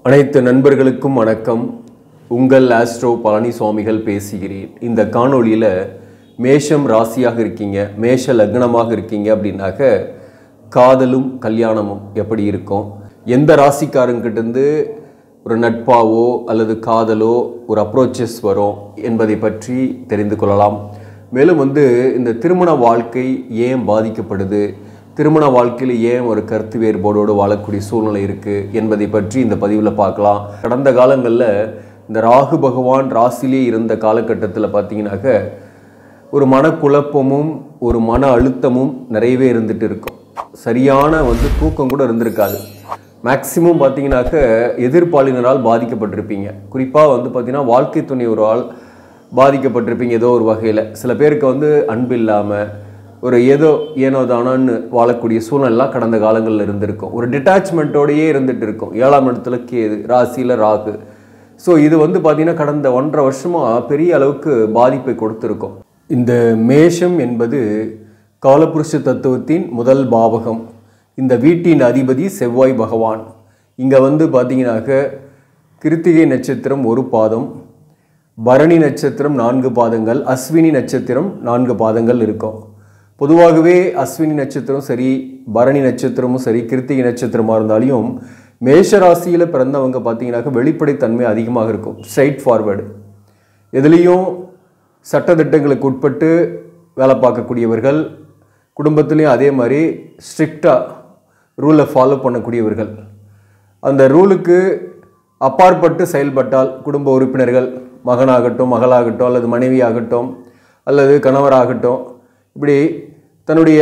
அனைத்து நண்பர்களுக்கும் வணக்கம். உங்கள் ஆஸ்ட்ரோ பழனிசாமிகள் பேசுகிறேன். இந்த காணொளியில் மேஷம் ராசியாக இருக்கீங்க, மேஷ லக்னமாக இருக்கீங்க அப்படின்னாக்க காதலும் கல்யாணமும் எப்படி இருக்கும், எந்த ராசிக்காரங்கிட்டேருந்து ஒரு நட்பாவோ அல்லது காதலோ ஒரு அப்ரோச்சஸ் வரும் என்பதை பற்றி தெரிந்து கொள்ளலாம். மேலும் இந்த திருமண வாழ்க்கை ஏன் பாதிக்கப்படுது, திருமண வாழ்க்கையில் ஏன் ஒரு கருத்து வேறுபாடோடு வாழக்கூடிய சூழ்நிலை இருக்குது என்பதை பற்றி இந்த பதிவில் பார்க்கலாம். கடந்த காலங்களில் இந்த ராகு பகவான் ராசிலே இருந்த காலகட்டத்தில் பார்த்தீங்கன்னாக்க ஒரு மனக்குழப்பமும் ஒரு மன அழுத்தமும் நிறையவே இருந்துகிட்டு இருக்கும். சரியான தூக்கம் கூட இருந்திருக்காது. மேக்சிமம் பார்த்தீங்கன்னாக்க எதிர்பாலினரால் பாதிக்கப்பட்டிருப்பீங்க. குறிப்பாக பார்த்தீங்கன்னா வாழ்க்கை துணையோரால் பாதிக்கப்பட்டிருப்பீங்க. ஏதோ ஒரு வகையில் சில பேருக்கு அன்பு இல்லாமல் ஒரு ஏனோ தானான்னு வாழக்கூடிய சூழ்நிலாம் கடந்த காலங்களில் இருந்திருக்கும். ஒரு டிட்டாச்மெண்ட்டோடையே இருந்துகிட்டு இருக்கும். 7ஆம் இடத்துல கேது, ராசியில் ராகு. ஸோ இது பார்த்தீங்கன்னா கடந்த 1.5 வருஷமாக பெரிய அளவுக்கு பாதிப்பை கொடுத்துருக்கும். இந்த மேஷம் என்பது காலபுருஷ தத்துவத்தின் முதல் பாவகம். இந்த வீட்டின் அதிபதி செவ்வாய் பகவான். இங்கே பார்த்தீங்கன்னாக்க கிருத்திகை நட்சத்திரம் ஒரு பாதம், பரணி நட்சத்திரம் 4 பாதங்கள், அஸ்வினி நட்சத்திரம் 4 பாதங்கள் இருக்கும். பொதுவாகவே அஸ்வினி நட்சத்திரம் சரி, பரணி நட்சத்திரமும் சரி, கிருத்திகை நட்சத்திரமாக இருந்தாலும் மேஷ ராசியில் பிறந்தவங்க பார்த்தீங்கன்னாக்க வெளிப்படைத்தன்மை அதிகமாக இருக்கும். ஸ்ட்ரைட் ஃபார்வேர்டு, எதுலேயும் சட்டத்திட்டங்களுக்கு உட்பட்டு வேலை பார்க்கக்கூடியவர்கள், குடும்பத்துலேயும் அதே மாதிரி ஸ்ட்ரிக்டாக ரூலை ஃபாலோ பண்ணக்கூடியவர்கள். அந்த ரூலுக்கு அப்பாற்பட்டு செயல்பட்டால் குடும்ப உறுப்பினர்கள், மகனாகட்டும் மகளாகட்டும் அல்லது மனைவியாகட்டும் அல்லது கணவராகட்டும், இப்படி தன்னுடைய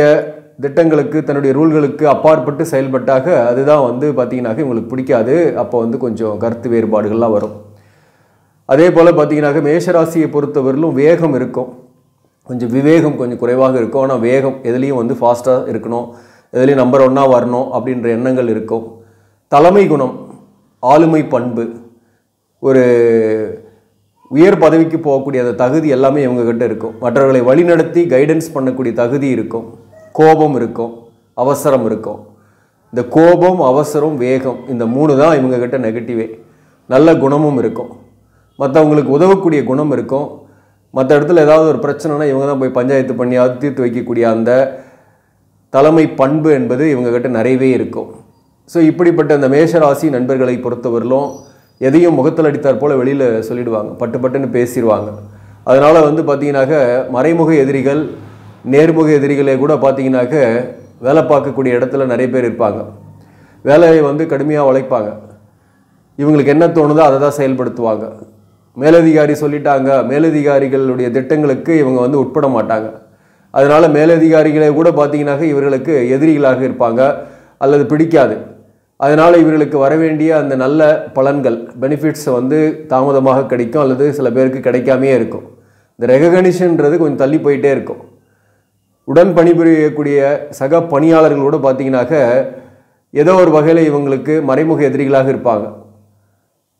திட்டங்களுக்கு தன்னுடைய ரூல்களுக்கு அப்பாற்பட்டு செயல்பட்டாக அதுதான் பார்த்தீங்கன்னாக்க இவங்களுக்கு பிடிக்காது. அப்போ கொஞ்சம் கருத்து வேறுபாடுகள்லாம் வரும். அதே போல் பார்த்தீங்கன்னாக்க மேஷராசியை பொறுத்தவரையிலும் வேகம் இருக்கும், கொஞ்சம் விவேகம் கொஞ்சம் குறைவாக இருக்கும். ஆனால் வேகம் எதுலேயும் ஃபாஸ்ட்டாக இருக்கணும், எதுலேயும் நம்பர் 1 வரணும் அப்படின்ற எண்ணங்கள் இருக்கும். தலைமை குணம், ஆளுமை பண்பு, ஒரு உயர் பதவிக்கு போகக்கூடிய அந்த தகுதி எல்லாமே இவங்ககிட்ட இருக்கும். மற்றவர்களை வழிநடத்தி கைடன்ஸ் பண்ணக்கூடிய தகுதி இருக்கும். கோபம் இருக்கும், அவசரம் இருக்கும். இந்த கோபம், அவசரம், வேகம், இந்த 3 தான் இவங்ககிட்ட நெகட்டிவே. நல்ல குணமும் இருக்கும், மற்றவங்களுக்கு உதவக்கூடிய குணம் இருக்கும். மற்ற இடத்துல ஏதாவது ஒரு பிரச்சனைனா இவங்க தான் போய் பஞ்சாயத்து பண்ணி அது தீர்த்து வைக்கக்கூடிய அந்த தலைமை பண்பு என்பது இவங்ககிட்ட நிறையவே இருக்கும். ஸோ இப்படிப்பட்ட அந்த மேஷராசி நண்பர்களை பொறுத்தவரையிலும் எதையும் முகத்தில் அடித்தார் போல் வெளியில் சொல்லிடுவாங்க, பட்டு பட்டுன்னு பேசிடுவாங்க. அதனால் பார்த்தீங்கன்னாக்க மறைமுக எதிரிகள், நேர்முக எதிரிகளே கூட பார்த்தீங்கன்னாக்க வேலை பார்க்கக்கூடிய இடத்துல நிறைய பேர் இருப்பாங்க. வேலையை கடுமையாக உழைப்பாங்க. இவங்களுக்கு என்ன தோணுதோ அதை தான் செயல்படுத்துவாங்க. மேலதிகாரி சொல்லிட்டாங்க, மேலதிகாரிகளுடைய திட்டங்களுக்கு இவங்க உட்பட மாட்டாங்க. அதனால் மேலதிகாரிகளே கூட பார்த்தீங்கன்னாக்க இவர்களுக்கு எதிரிகளாக இருப்பாங்க அல்லது பிடிக்காது. அதனால் இவர்களுக்கு வர வேண்டிய அந்த நல்ல பலன்கள், பெனிஃபிட்ஸை தாமதமாக கிடைக்கும் அல்லது சில பேருக்கு கிடைக்காமே இருக்கும். இந்த ரெகக்னிஷன்றது கொஞ்சம் தள்ளி போயிட்டே இருக்கும். உடன் பணிபுரியக்கூடிய சக பணியாளர்களோடு பார்த்தீங்கன்னாக்க ஏதோ ஒரு வகையில் இவங்களுக்கு மறைமுக எதிரிகளாக இருப்பாங்க.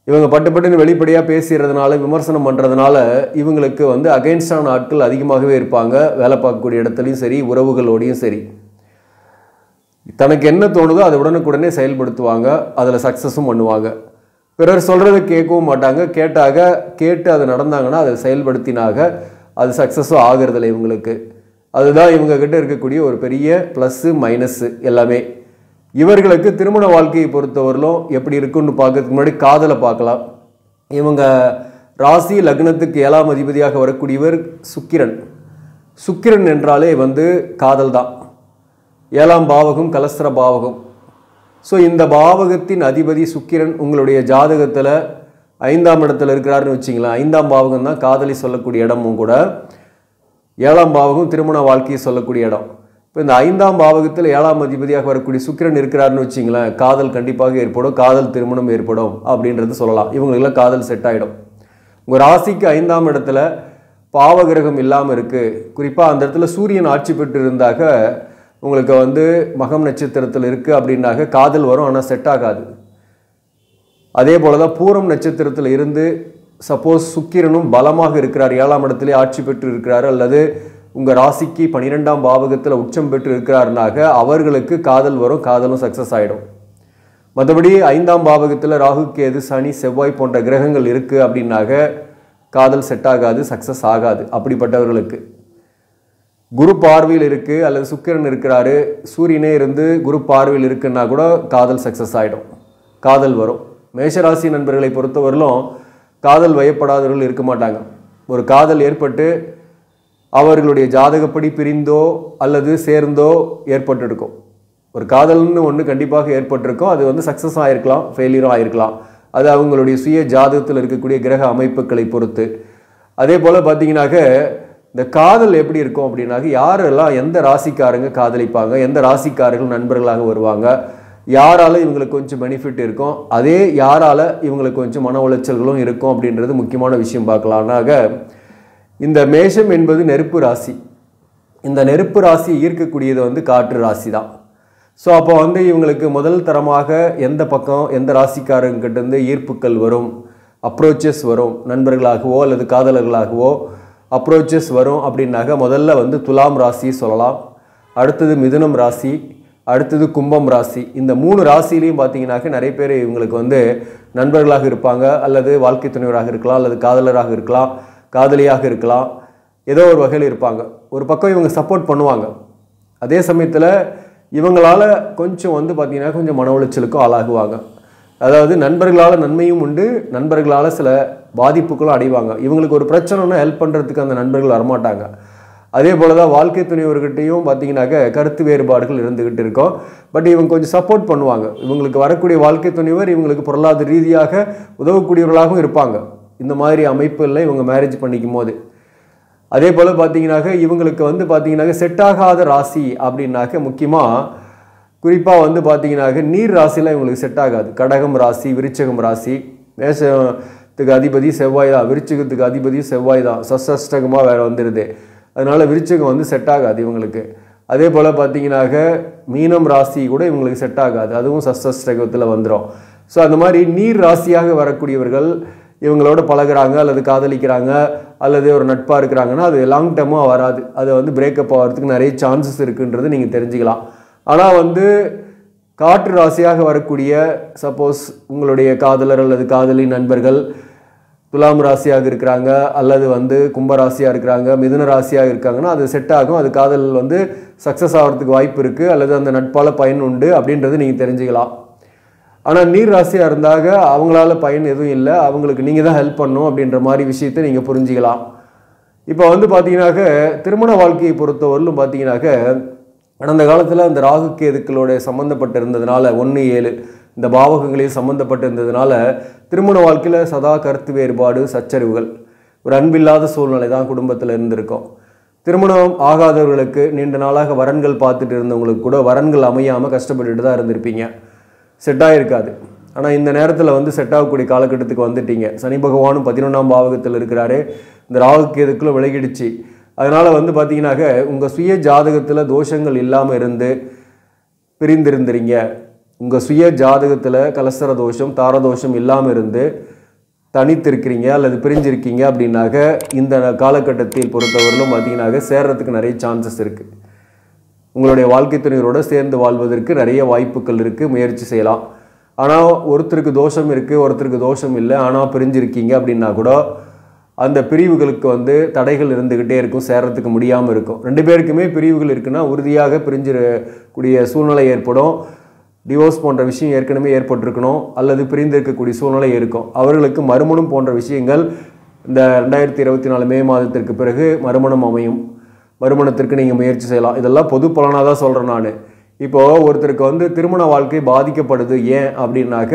இவங்க பட்டுன்னு வெளிப்படையாக பேசுகிறதுனால, விமர்சனம் பண்ணுறதுனால இவங்களுக்கு அகைன்ஸ்டான ஆட்கள் அதிகமாகவே இருப்பாங்க. வேலை பார்க்கக்கூடிய இடத்துலையும் சரி, உறவுகளோடையும் சரி. தனக்கு என்ன தோணுதோ அதை உடனுக்குடனே செயல்படுத்துவாங்க, அதில் சக்ஸஸும் பண்ணுவாங்க. பிறர் சொல்கிறத கேட்கவும் மாட்டாங்க. கேட்டு அது நடந்தாங்கன்னா அதை செயல்படுத்தினாக அது சக்ஸஸும் ஆகிறதில்ல இவங்களுக்கு. அதுதான் இவங்ககிட்ட இருக்கக்கூடிய ஒரு பெரிய ப்ளஸ்ஸு மைனஸ்ஸு எல்லாமே. இவர்களுக்கு திருமண வாழ்க்கையை பொறுத்தவரையிலும் எப்படி இருக்குன்னு பார்க்கறதுக்கு முன்னாடி காதலை பார்க்கலாம். இவங்க ராசி லக்னத்துக்கு 7ஆம் அதிபதியாக வரக்கூடியவர் சுக்கிரன். சுக்கிரன் என்றாலே காதல் தான். 7ஆம் பாவகம் கலஸ்திர பாவகம். ஸோ இந்த பாவகத்தின் அதிபதி சுக்கிரன் உங்களுடைய ஜாதகத்தில் 5ஆம் இடத்துல இருக்கிறாருன்னு வச்சிங்களேன். 5ஆம் பாவகம் தான் காதலி சொல்லக்கூடிய இடமும் கூட. 7ஆம் பாவகம் திருமண வாழ்க்கையை சொல்லக்கூடிய இடம். இப்போ இந்த 5ஆம் பாவகத்தில் 7ஆம் அதிபதியாக வரக்கூடிய சுக்கிரன் இருக்கிறாருன்னு வச்சிங்களேன், காதல் கண்டிப்பாக ஏற்படும், காதல் திருமணம் ஏற்படும் அப்படின்றது சொல்லலாம். இவங்களுக்கெல்லாம் காதல் செட் ஆகிடும். உங்கள் ராசிக்கு 5ஆம் இடத்துல பாவகிரகம் இல்லாமல் இருக்குது. குறிப்பாக அந்த இடத்துல சூரியன் ஆட்சி பெற்று இருந்தாக்க உங்களுக்கு மகம் நட்சத்திரத்தில் இருக்குது அப்படின்னாக்க காதல் வரும், ஆனால் செட் ஆகாது. அதே போல் தான் பூரம் நட்சத்திரத்தில் இருந்து சப்போஸ் சுக்கிரனும் பலமாக இருக்கிறார், 7ஆம் இடத்துல ஆட்சி பெற்று இருக்கிறார், அல்லது உங்கள் ராசிக்கு 12ஆம் பாவகத்தில் உச்சம் பெற்று இருக்கிறாருனாக்க அவர்களுக்கு காதல் வரும், காதலும் சக்ஸஸ் ஆகிடும். மற்றபடி 5ஆம் பாவகத்தில் ராகு கேது சனி செவ்வாய் போன்ற கிரகங்கள் இருக்குது அப்படின்னாக காதல் செட் ஆகாது, சக்ஸஸ் ஆகாது. அப்படிப்பட்டவர்களுக்கு குரு பார்வையில் இருக்குது அல்லது சுக்கிரன் இருக்கிறாரு, சூரியனே இருந்து குரு பார்வையில் இருக்குன்னா கூட காதல் சக்ஸஸ் ஆகிடும், காதல் வரும். மேஷராசி நண்பர்களை பொறுத்தவரையிலும் காதல் வயப்படாதவர்கள் இருக்க மாட்டாங்க. ஒரு காதல் ஏற்பட்டு அவர்களுடைய ஜாதகப்படி பிரிந்தோ அல்லது சேர்ந்தோ ஏற்பட்டிருக்கும். ஒரு காதல்னு ஒன்று கண்டிப்பாக ஏற்பட்டிருக்கும். அது வந்து சக்ஸஸ் ஆகிருக்கலாம், ஃபெயிலியரும் ஆகிருக்கலாம். அது அவங்களுடைய சுய ஜாதகத்தில் இருக்கக்கூடிய கிரக அமைப்புகளை பொறுத்து. அதே போல் பார்த்தீங்கன்னாக்க இந்த காதல் எப்படி இருக்கும் அப்படின்னாக்க யாரெல்லாம் எந்த ராசிக்காரங்க காதலிப்பாங்க, எந்த ராசிக்காரர்கள் நண்பர்களாக வருவாங்க, யாரால் இவங்களுக்கு கொஞ்சம் பெனிஃபிட் இருக்கும், அதே யாரால் இவங்களுக்கு கொஞ்சம் மன உளைச்சல்களும் இருக்கும் அப்படின்றது முக்கியமான விஷயம் பார்க்கலாம்னாக இந்த மேஷம் என்பது நெருப்பு ராசி. இந்த நெருப்பு ராசி ஈர்க்கக்கூடியது வந்து காற்று ராசி தான். ஸோ அப்போ வந்து இவங்களுக்கு முதல் தரமாக எந்த பக்கம் எந்த ராசிக்காரங்கிட்டேருந்து ஈர்ப்புக்கள் வரும், அப்ரோச்சஸ் வரும், நண்பர்களாகவோ அல்லது காதலர்களாகவோ அப்ரோச்சஸ் வரும் அப்படின்னாக்க முதல்ல வந்து துலாம் ராசி சொல்லலாம், அடுத்தது மிதுனம் ராசி, அடுத்தது கும்பம் ராசி. இந்த 3 ராசிலையும் பார்த்தீங்கன்னாக்க நிறைய பேர் இவங்களுக்கு வந்து நண்பர்களாக இருப்பாங்க, அல்லது வாழ்க்கை துணைவராக இருக்கலாம், அல்லது காதலராக இருக்கலாம், காதலியாக இருக்கலாம், ஏதோ ஒரு வகையில் இருப்பாங்க. ஒரு பக்கம் இவங்க சப்போர்ட் பண்ணுவாங்க, அதே சமயத்தில் இவங்களால் கொஞ்சம் வந்து பார்த்திங்கன்னா கொஞ்சம் மன உளைச்சலுக்கும் ஆளாகுவாங்க. அதாவது நண்பர்களால் நன்மையும் உண்டு, நண்பர்களால் சில பாதிப்புகளும் அடைவாங்க. இவங்களுக்கு ஒரு பிரச்சனைனா ஹெல்ப் பண்ணுறதுக்கு அந்த நண்பர்கள் வரமாட்டாங்க. அதே போல் தான் வாழ்க்கை துணைவர்கிட்டையும் பார்த்திங்கனாக்க கருத்து வேறுபாடுகள் இருந்துக்கிட்டு இருக்கும். பட் இவங்க கொஞ்சம் சப்போர்ட் பண்ணுவாங்க. இவங்களுக்கு வரக்கூடிய வாழ்க்கை துணைவர் இவங்களுக்கு பொருளாதார ரீதியாக உதவக்கூடியவர்களாகவும் இருப்பாங்க இந்த மாதிரி அமைப்பில் இவங்க மேரேஜ் பண்ணிக்கும் போது. அதே போல் பார்த்தீங்கன்னாக்க இவங்களுக்கு வந்து பார்த்தீங்கன்னாக்க செட் ஆகாத ராசி அப்படின்னாக்க முக்கியமாக குறிப்பாக வந்து பார்த்தீங்கன்னாக்க நீர் ராசியில் இவங்களுக்கு செட் ஆகாது. கடகம் ராசி, விருச்சகம் ராசி. மேஷத்துக்கு அதிபதி செவ்வாய் தான், விருச்சகத்துக்கு அதிபதி செவ்வாய் தான், சஷ்டகமாக வேறு வந்துடுது. அதனால் விருச்சகம் வந்து செட் ஆகாது இவங்களுக்கு. அதே போல் பார்த்தீங்கன்னாக்க மீனம் ராசி கூட இவங்களுக்கு செட் ஆகாது, அதுவும் சஷ்டகத்தில் வந்துடும். ஸோ அந்த மாதிரி நீர் ராசியாக வரக்கூடியவர்கள் இவங்களோட பழகுறாங்க அல்லது காதலிக்கிறாங்க அல்லது ஒரு நட்பாக இருக்கிறாங்கன்னா அது லாங் டேர்மாக வராது. அது வந்து பிரேக்கப் ஆகிறதுக்கு நிறைய சான்சஸ் இருக்குன்றது நீங்கள் தெரிஞ்சுக்கலாம். ஆனால் வந்து காற்று ராசியாக வரக்கூடிய சப்போஸ் உங்களுடைய காதலர் அல்லது காதலி நண்பர்கள் துலாம் ராசியாக இருக்கிறாங்க அல்லது வந்து கும்ப ராசியாக இருக்கிறாங்க, மிதுன ராசியாக இருக்காங்கன்னா அது செட் ஆகும். அது காதல் வந்து சக்ஸஸ் ஆகிறதுக்கு வாய்ப்பு இருக்குது அல்லது அந்த நட்பால் பயன் உண்டு அப்படின்றது நீங்கள் தெரிஞ்சுக்கலாம். ஆனால் நீர் ராசியாக இருந்தாங்க அவங்களால பயன் எதுவும் இல்லை, அவங்களுக்கு நீங்கள் தான் ஹெல்ப் பண்ணணும் அப்படின்ற மாதிரி விஷயத்தை நீங்கள் புரிஞ்சிக்கலாம். இப்போ வந்து பார்த்தீங்கன்னாக்க திருமண வாழ்க்கையை பொறுத்தவரையிலும் பார்த்தீங்கன்னாக்க கடந்த காலத்தில் அந்த ராகு கேதுக்களோட சம்மந்தப்பட்டு இருந்ததுனால 1-7 இந்த பாவகங்களையும் சம்மந்தப்பட்டு இருந்ததுனால திருமண வாழ்க்கையில் சதா கருத்து வேறுபாடு, சச்சரிவுகள், ஒரு அன்பில்லாத சூழ்நிலை தான் குடும்பத்தில் இருந்திருக்கும். திருமணம் ஆகாதவர்களுக்கு நீண்ட நாளாக வரன்கள் பார்த்துட்டு இருந்தவங்களுக்கு கூட வரன்கள் அமையாமல் கஷ்டப்பட்டுட்டு தான் இருந்திருப்பீங்க, செட் ஆகிருக்காது. ஆனால் இந்த நேரத்தில் வந்து செட் ஆகக்கூடிய காலகட்டத்துக்கு வந்துட்டீங்க. சனி பகவானும் 11ஆம் பாவகத்தில் இருக்கிறாரு, இந்த ராகு கேதுக்குள்ளே விலகிடுச்சு. அதனால் வந்து பார்த்தீங்கன்னாக்க உங்கள் சுய ஜாதகத்தில் தோஷங்கள் இல்லாமல் இருந்து பிரிந்திருந்துறீங்க, உங்கள் சுய ஜாதகத்தில் கலசர தோஷம் தாரதோஷம் இல்லாமல் இருந்து தனித்திருக்கிறீங்க அல்லது பிரிஞ்சிருக்கீங்க அப்படின்னாக்க இந்த காலகட்டத்தில் பொறுத்தவரையிலும் பார்த்தீங்கன்னாக்க சேர்றதுக்கு நிறைய சான்சஸ் இருக்குது. உங்களுடைய வாழ்க்கை துணையரோடு சேர்ந்து வாழ்வதற்கு நிறைய வாய்ப்புகள் இருக்குது, முயற்சி செய்யலாம். ஆனால் ஒருத்தருக்கு தோஷம் இருக்குது, ஒருத்தருக்கு தோஷம் இல்லை, ஆனால் பிரிஞ்சிருக்கீங்க அப்படின்னா கூட அந்த பிரிவுகளுக்கு வந்து தடைகள் இருந்துக்கிட்டே இருக்கும், சேர்றதுக்கு முடியாமல் இருக்கும். 2 பேருக்குமே பிரிவுகள் இருக்குன்னா உறுதியாக பிரிஞ்சிடக்கூடிய சூழ்நிலை ஏற்படும். டிவோர்ஸ் போன்ற விஷயம் ஏற்கனவே ஏற்பட்டிருக்கணும் அல்லது பிரிந்து இருக்கக்கூடிய சூழ்நிலை இருக்கும். அவர்களுக்கு மறுமணம் போன்ற விஷயங்கள் இந்த 2024 மே மாதத்திற்கு பிறகு மறுமணம் அமையும். மறுமணத்திற்கு நீங்கள் முயற்சி செய்யலாம். இதெல்லாம் பொது பலனாக தான் சொல்கிறேன் நான். இப்போது ஒருத்தருக்கு வந்து திருமண வாழ்க்கை பாதிக்கப்படுது ஏன் அப்படின்னாக்க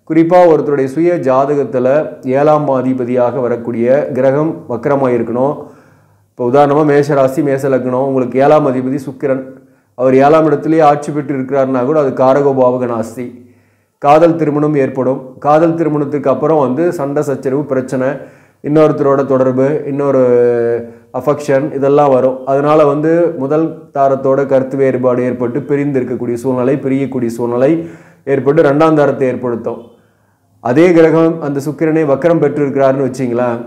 குறிப்பாக ஒருத்தருடைய சுய ஜாதகத்தில் 7ஆம் அதிபதியாக வரக்கூடிய கிரகம் வக்கரமாக இருக்கணும். இப்போ உதாரணமாக மேஷராசி மேஷ லக்னம், உங்களுக்கு 7ஆம் அதிபதி சுக்கிரன், அவர் 7ஆம் இடத்துலேயே ஆட்சி பெற்று இருக்கிறாருன்னா கூட அது காரகோபாவக நாஸ்தி. காதல் திருமணம் ஏற்படும். காதல் திருமணத்துக்கு அப்புறம் வந்து சண்டை சச்சரவு பிரச்சனை, இன்னொருத்தரோட தொடர்பு, இன்னொரு அஃபெக்ஷன் இதெல்லாம் வரும். அதனால் வந்து முதல் தாரத்தோட கருத்து வேறுபாடு ஏற்பட்டு பிரிந்து இருக்கக்கூடிய சூழ்நிலை, பிரியக்கூடிய சூழ்நிலை ஏற்பட்டு 2ஆம் தாரத்தை ஏற்படுத்தும். அதே கிரகம் அந்த சுக்கிரனை வக்கரம் பெற்று இருக்கிறாருன்னு வச்சிங்களேன்,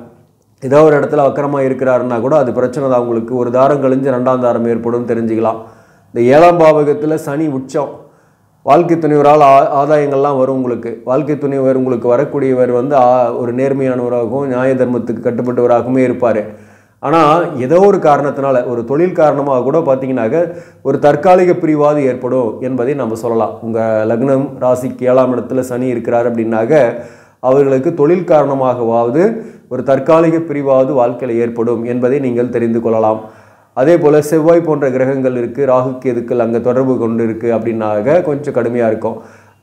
ஏதோ ஒரு இடத்துல வக்கரமாக இருக்கிறாருன்னா கூட அது பிரச்சனை தான். உங்களுக்கு ஒரு தாரம் கழிஞ்சு 2ஆம் தாரம் ஏற்படும் தெரிஞ்சுக்கலாம். இந்த 7ஆம் பாவகத்தில் சனி உச்சம், வாழ்க்கை துணைவரால் ஆதாயங்கள்லாம் வரும் உங்களுக்கு. வாழ்க்கை துணைவர் உங்களுக்கு வரக்கூடியவர் வந்து ஒரு நேர்மையானவராகவும் நியாய தர்மத்துக்கு கட்டுப்பட்டவராகவுமே இருப்பார். ஆனால் ஏதோ ஒரு காரணத்தினால ஒரு தொழில் காரணமாக கூட பார்த்தீங்கன்னாக்க ஒரு தற்காலிக பிரிவாது ஏற்படும் என்பதை நம்ம சொல்லலாம். உங்கள் லக்னம் ராசிக்கு 7ஆம் இடத்துல சனி இருக்கிறார் அப்படின்னாக்க அவர்களுக்கு தொழில் காரணமாகவாவது ஒரு தற்காலிக பிரிவாவது வாழ்க்கையில் ஏற்படும் என்பதை நீங்கள் தெரிந்து கொள்ளலாம். அதே போல் செவ்வாய் போன்ற கிரகங்கள் இருக்குது, ராகு கேதுக்கள் அங்கே தொடர்பு கொண்டு இருக்குது அப்படின்னாக கொஞ்சம் கடுமையாக இருக்கும்.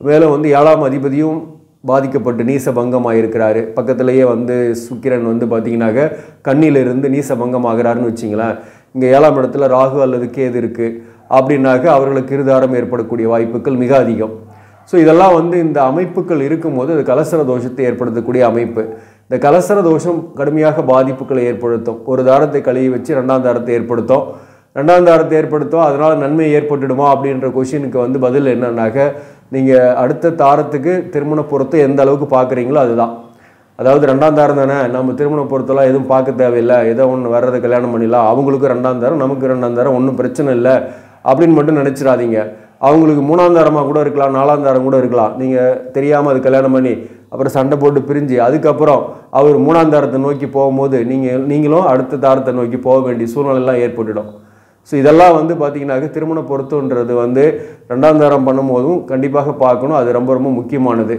மேலும் வந்து 7ஆம் அதிபதியும் பாதிக்கப்பட்டு நீச பங்கமாக இருக்கிறாரு. பக்கத்துலேயே வந்து சுக்கிரன் வந்து பார்த்திங்கனாக்க கண்ணிலிருந்து நீச பங்கமாகிறாருன்னு வச்சிங்களேன். இங்கே 7ஆம் இடத்துல ராகு அல்லது கேது இருக்குது அப்படின்னாக்க அவர்களுக்கு இருதாரம் ஏற்படக்கூடிய வாய்ப்புகள் மிக அதிகம். ஸோ இதெல்லாம் வந்து இந்த அமைப்புகள் இருக்கும்போது அது கலசர தோஷத்தை ஏற்படுத்தக்கூடிய அமைப்பு. இந்த கலசர தோஷம் கடுமையாக பாதிப்புகளை ஏற்படுத்தும். ஒரு தாரத்தை கழுவி வச்சு 2ஆம் தாரத்தை ஏற்படுத்தும். 2ஆம் தாரத்தை ஏற்படுத்தும் அதனால் நன்மை ஏற்பட்டுடுமா அப்படின்ற கொஷினுக்கு வந்து பதில் என்னன்னாக்க நீங்கள் அடுத்த தாரத்துக்கு திருமண பொருத்தம் எந்த அளவுக்கு பார்க்குறீங்களோ அதுதான். அதாவது 2ஆம் தாரம் தானே, நம்ம திருமண பொருத்தெல்லாம் எதுவும் பார்க்க தேவையில்லை, ஏதோ ஒன்று வர்றதை கல்யாணம் பண்ணிடலாம், அவங்களுக்கு 2ஆம் தாரம் நமக்கு 2ஆம் தாரம் ஒன்றும் பிரச்சனை இல்லை அப்படின்னு மட்டும் நினச்சிடாதீங்க. அவங்களுக்கு 3ஆம் தாரமாக கூட இருக்கலாம், 4ஆம் தாரம் கூட இருக்கலாம். நீங்கள் தெரியாமல் அது கல்யாணம் பண்ணி அப்புறம் சண்டை போட்டு பிரிஞ்சு அதுக்கப்புறம் அவர் 3ஆம் தாரத்தை நோக்கி போகும்போது நீங்களும் அடுத்த தாரத்தை நோக்கி போக வேண்டிய சூழ்நிலைலாம் ஏற்பட்டுடும். ஸோ இதெல்லாம் வந்து பார்த்திங்கனாக்க திருமண பொருத்தம்ன்றது வந்து 2ஆம் தாரம் பண்ணும்போதும் கண்டிப்பாக பார்க்கணும். அது ரொம்ப ரொம்ப முக்கியமானது.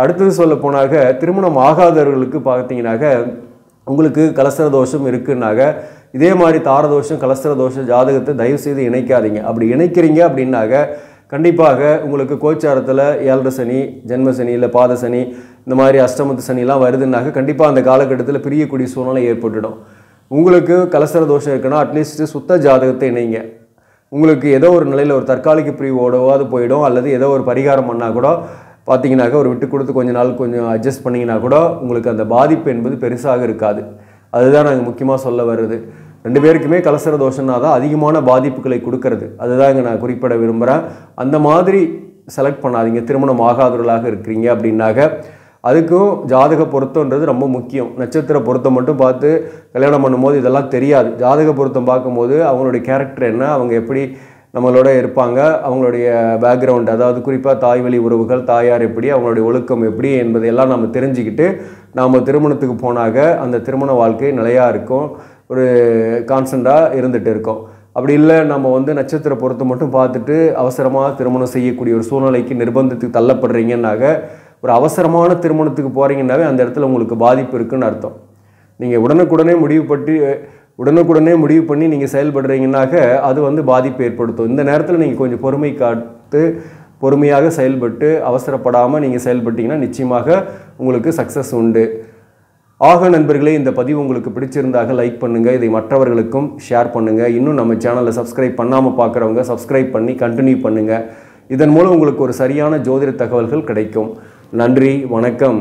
அடுத்தது சொல்ல போனாக்க திருமணம் ஆகாதவர்களுக்கு பார்த்திங்கனாக்க உங்களுக்கு கலசர தோஷம் இருக்குன்னாக்க இதே மாதிரி தாரதோஷம் கலசர தோஷம் ஜாதகத்தை தயவுசெய்து இணைக்காதீங்க. அப்படி இணைக்கிறீங்க அப்படின்னாக்க கண்டிப்பாக உங்களுக்கு கோச்சாரத்தில் 7.5 சனி, ஜென்ம சனி, இல்லை பாத சனி, இந்த மாதிரி அஷ்டமத்து சனிலாம் வருதுன்னாக்க கண்டிப்பாக அந்த காலகட்டத்தில் பிரியக்கூடிய சூழ்நிலை ஏற்பட்டுடும். உங்களுக்கு கலசர தோஷம் இருக்குன்னா அட்லீஸ்ட் சுத்த ஜாதகத்தை இணைங்க. உங்களுக்கு ஏதோ ஒரு நிலையில் ஒரு தற்காலிக பிரிவோடவாது போயிடும், அல்லது ஏதோ ஒரு பரிகாரம் பண்ணால் கூட பார்த்தீங்கன்னாக்கா ஒரு விட்டு கொடுத்து கொஞ்ச நாள் கொஞ்சம் அட்ஜஸ்ட் பண்ணிங்கன்னா கூட உங்களுக்கு அந்த பாதிப்பு என்பது பெருசாக இருக்காது. அதுதான் நாங்கள் முக்கியமாக சொல்ல வருது. 2 பேருக்குமே கலசர தோஷம்னா தான் அதிகமான பாதிப்புகளை கொடுக்கறது. அதுதான் இங்கே நான் குறிப்பிட விரும்புகிறேன். அந்த மாதிரி செலக்ட் பண்ணாதீங்க. திருமணம் ஆகாதவர்களாக இருக்கிறீங்க அப்படின்னாக்க அதுக்கும் ஜாதக பொருத்தம்ன்றது ரொம்ப முக்கியம். நட்சத்திர பொருத்தம் மட்டும் பார்த்து கல்யாணம் பண்ணும்போது இதெல்லாம் தெரியாது. ஜாதக பொருத்தம் பார்க்கும்போது அவங்களுடைய கேரக்டர் என்ன, அவங்க எப்படி நம்மளோட இருப்பாங்க, அவங்களுடைய பேக்ரவுண்ட், அதாவது குறிப்பாக தாய் வழி உறவுகள், தாயார் எப்படி, அவங்களுடைய ஒழுக்கம் எப்படி என்பதையெல்லாம் நம்ம தெரிஞ்சுக்கிட்டு நாம் திருமணத்துக்கு போனாக்க அந்த திருமண வாழ்க்கை நிலையாக இருக்கும், ஒரு கான்ஸ்டண்ட்டாக இருந்துகிட்டு இருக்கோம். அப்படி இல்லை நம்ம வந்து நட்சத்திர பொருத்தம் மட்டும் பார்த்துட்டு அவசரமாக திருமணம் செய்யக்கூடிய ஒரு சூழ்நிலைக்கு நிர்பந்தத்துக்கு தள்ளப்படுறீங்கன்னாக்க ஒரு அவசரமான திருமணத்துக்கு போகிறீங்கன்னாவே அந்த இடத்துல உங்களுக்கு பாதிப்பு இருக்குன்னு அர்த்தம். நீங்கள் உடனுக்குடனே முடிவு பண்ணி நீங்கள் செயல்படுறீங்கன்னாக்க அது வந்து பாதிப்பு ஏற்படுத்தும். இந்த நேரத்தில் நீங்கள் கொஞ்சம் பொறுமை காத்து பொறுமையாக செயல்பட்டு அவசரப்படாமல் நீங்கள் செயல்பட்டீங்கன்னா நிச்சயமாக உங்களுக்கு சக்ஸஸ் உண்டு. ஆக நண்பர்களே, இந்த பதிவு உங்களுக்கு பிடிச்சிருந்தாக லைக் பண்ணுங்கள், இதை மற்றவர்களுக்கும் ஷேர் பண்ணுங்கள். இன்னும் நம்ம சேனலை சப்ஸ்கிரைப் பண்ணாமல் பார்க்குறவங்க சப்ஸ்கிரைப் பண்ணி கண்டினியூ பண்ணுங்கள். இதன் மூலம் உங்களுக்கு ஒரு சரியான ஜோதிட தகவல்கள் கிடைக்கும். நன்றி, வணக்கம்.